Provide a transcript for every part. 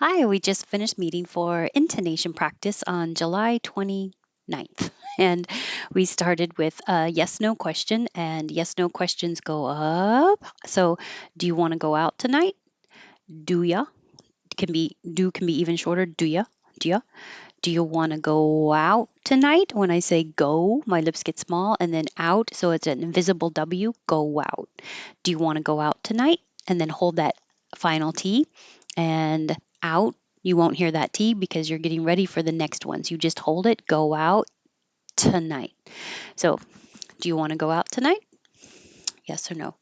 Hi, we just finished meeting for intonation practice on July 29th. And we started with a yes no question, and yes no questions go up. So, do you want to go out tonight? Do ya? Can be even shorter. Do ya? Do ya? Do you want to go out tonight? When I say go, my lips get small, and then out, so it's an invisible W, go out. Do you want to go out tonight? And then hold that final T, and out, you won't hear that T because you're getting ready for the next ones. You just hold it, go out tonight. So, do you want to go out tonight? Yes or no?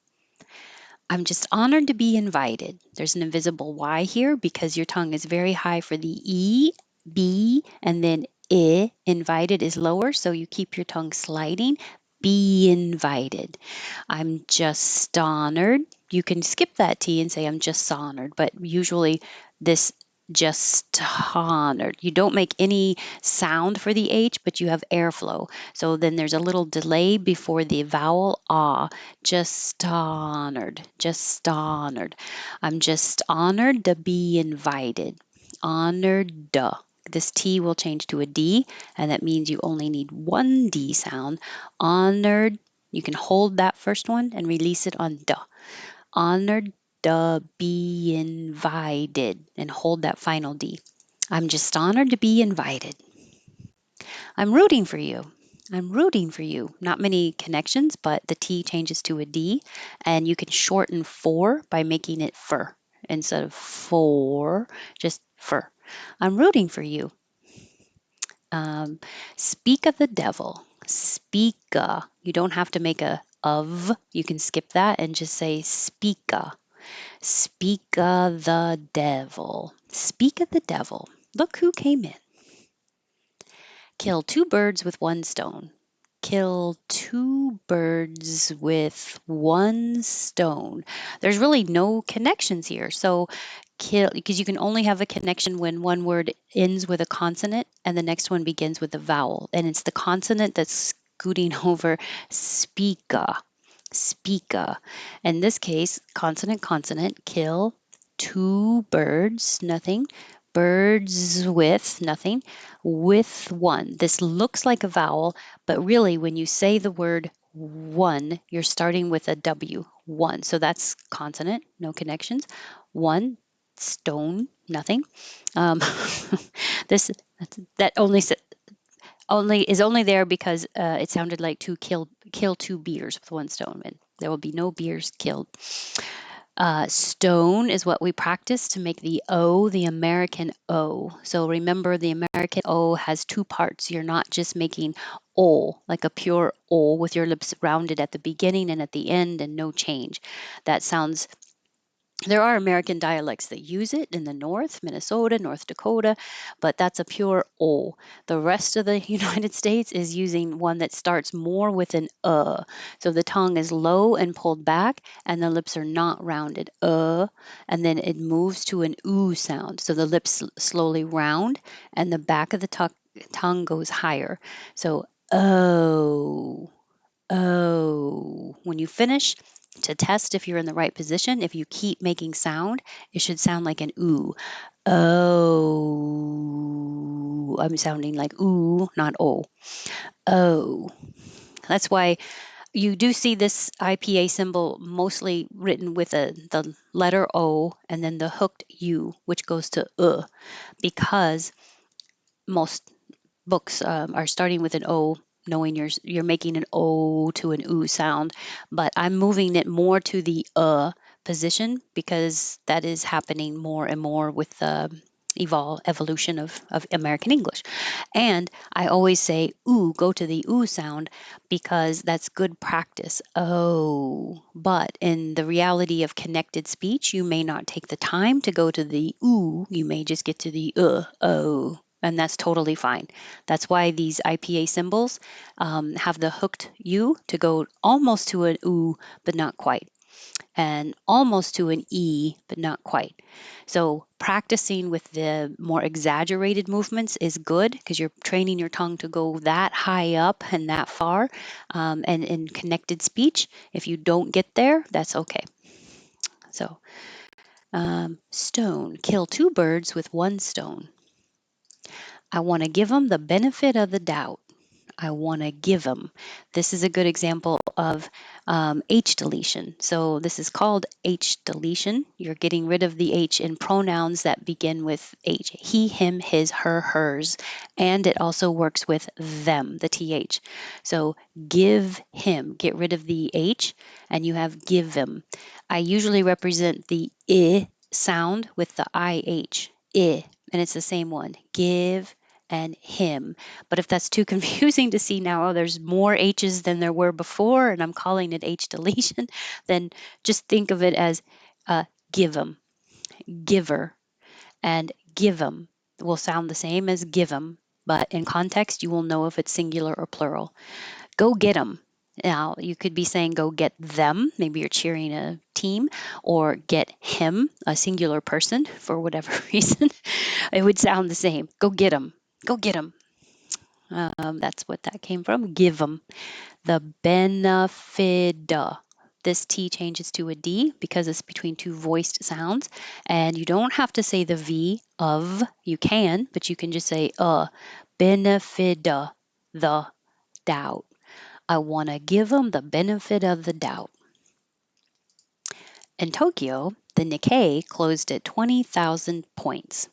I'm just honored to be invited. There's an invisible Y here because your tongue is very high for the E, B, and then I. Invited is lower, so you keep your tongue sliding. Be invited. I'm just honored. You can skip that T and say, I'm just honored, but usually this just honored. You don't make any sound for the H, but you have airflow. So then there's a little delay before the vowel ah. Just honored. Just honored. I'm just honored to be invited. Honored. Duh. This T will change to a D, and that means you only need one D sound. Honored. You can hold that first one and release it on duh. Honored to be invited and hold that final D. I'm just honored to be invited. I'm rooting for you. I'm rooting for you. Not many connections, but the T changes to a D, and you can shorten for by making it fur. Instead of for, just fur. I'm rooting for you. Um, speak of the devil. Speaka. You don't have to make a of. You can skip that and just say speaka. Speaka the devil. Speak of the devil. Look who came in. Kill two birds with one stone. Kill two birds with one stone. There's really no connections here. So kill, because you can only have a connection when one word ends with a consonant and the next one begins with a vowel. And it's the consonant that's scooting over speaka. Speaka. In this case, consonant, consonant, kill two birds, nothing. Birds with nothing, with one. This looks like a vowel, but really, when you say the word one, you're starting with a W, one. So that's consonant, no connections. One, stone, nothing. Um, this that only is only there because it sounded like to kill two bears with one stone, and there will be no bears killed. Stone is what we practice to make the O the American O. So remember, the American O has two parts. You're not just making O, like a pure O with your lips rounded at the beginning and at the end and no change. That sounds There are American dialects that use it in the North, Minnesota, North Dakota, but that's a pure O. The rest of the United States is using one that starts more with an So the tongue is low and pulled back, and the lips are not rounded. And then it moves to an oo sound. So the lips slowly round, and the back of the tongue goes higher. So oh. Oh, when you finish, to test if you're in the right position, if you keep making sound, it should sound like an ooh. Oh, I'm sounding like ooh, not oh. Oh. That's why you do see this IPA symbol mostly written with the letter O and then the hooked U, which goes to because most books are starting with an O, knowing you're making an O to an oo sound, but I'm moving it more to the position because that is happening more and more with the evolution of American English. And I always say ooh, go to the oo sound because that's good practice. Oh, but in the reality of connected speech, you may not take the time to go to the ooh. You may just get to the oh. And that's totally fine. That's why these IPA symbols have the hooked U to go almost to an oo, but not quite, and almost to an E, but not quite. So practicing with the more exaggerated movements is good because you're training your tongue to go that high up and that far. And in connected speech, if you don't get there, that's okay. So Stone. Kill two birds with one stone. I want to give them the benefit of the doubt. I want to give them. This is a good example of H-deletion. So this is called H-deletion. You're getting rid of the H in pronouns that begin with H. He, him, his, her, hers. And it also works with them, the TH. So give him. Get rid of the H and you have give him. I usually represent the I sound with the IH. I. And it's the same one. Give and him. But if that's too confusing to see now, oh, there's more H's than there were before, and I'm calling it H deletion, then just think of it as give 'em, giver, and give 'em will sound the same as give 'em, but in context, you will know if it's singular or plural. Go get 'em. Now, you could be saying go get them, maybe you're cheering a team, or get him, a singular person, for whatever reason. It would sound the same. Go get 'em. Go get 'em. That's what that came from. Give them the benefit. This T changes to a D because it's between two voiced sounds. And you don't have to say the V of, you can, but you can just say benefit the doubt. I want to give them the benefit of the doubt. In Tokyo, the Nikkei closed at 20,000 points.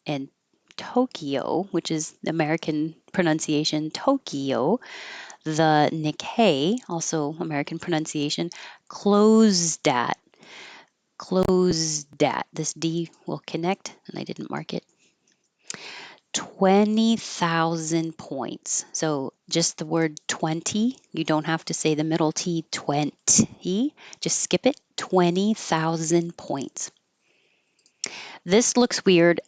And Tokyo, which is the American pronunciation Tokyo, the Nikkei, also American pronunciation, closed at. Closed at. This D will connect, and I didn't mark it. 20,000 points. So just the word 20, you don't have to say the middle T, 20. Just skip it. 20,000 points. This looks weird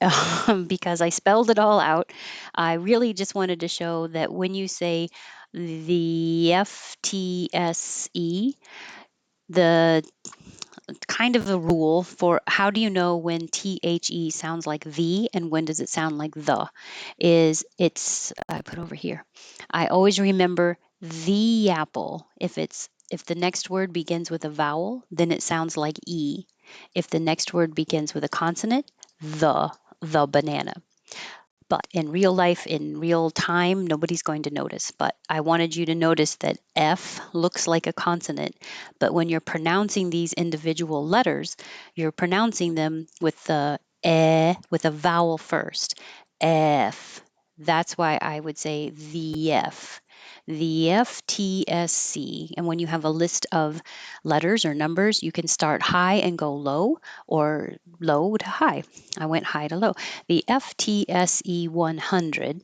because I spelled it all out. I really just wanted to show that when you say the FTSE, the kind of a rule for how do you know when THE sounds like the and when does it sound like the is I put over here. I always remember the apple. If the next word begins with a vowel, then it sounds like E. If the next word begins with a consonant, the banana. But in real life, in real time, nobody's going to notice. But I wanted you to notice that F looks like a consonant. But when you're pronouncing these individual letters, you're pronouncing them with the with a vowel first. F. That's why I would say the F. The FTSC. And when you have a list of letters or numbers, you can start high and go low or low to high. I went high to low. The FTSE 100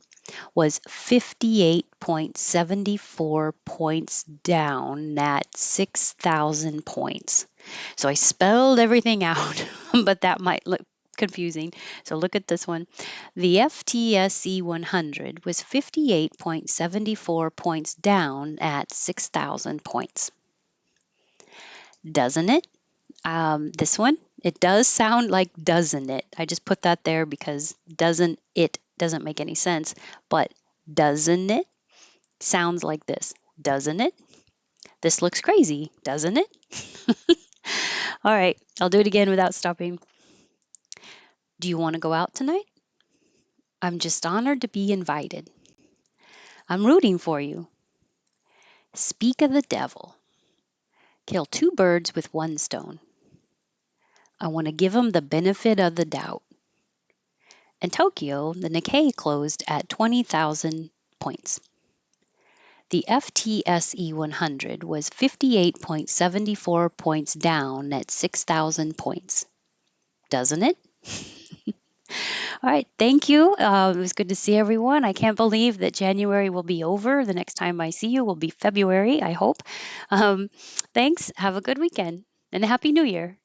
was 58.74 points down at 6,000 points. So I spelled everything out, but that might look confusing. So look at this one. The FTSE 100 was 58.74 points down at 6,000 points. Doesn't it? This one, it does sound like doesn't it? I just put that there because doesn't make any sense, but doesn't it sounds like this. Doesn't it? This looks crazy, doesn't it? All right, I'll do it again without stopping. Do you want to go out tonight? I'm just honored to be invited. I'm rooting for you. Speak of the devil. Kill two birds with one stone. I want to give him the benefit of the doubt. In Tokyo, the Nikkei closed at 20,000 points. The FTSE 100 was 58.74 points down at 6,000 points. Doesn't it? All right, thank you. It was good to see everyone. I can't believe that January will be over. The next time I see you will be February, I hope. Thanks. Have a good weekend and a Happy New Year.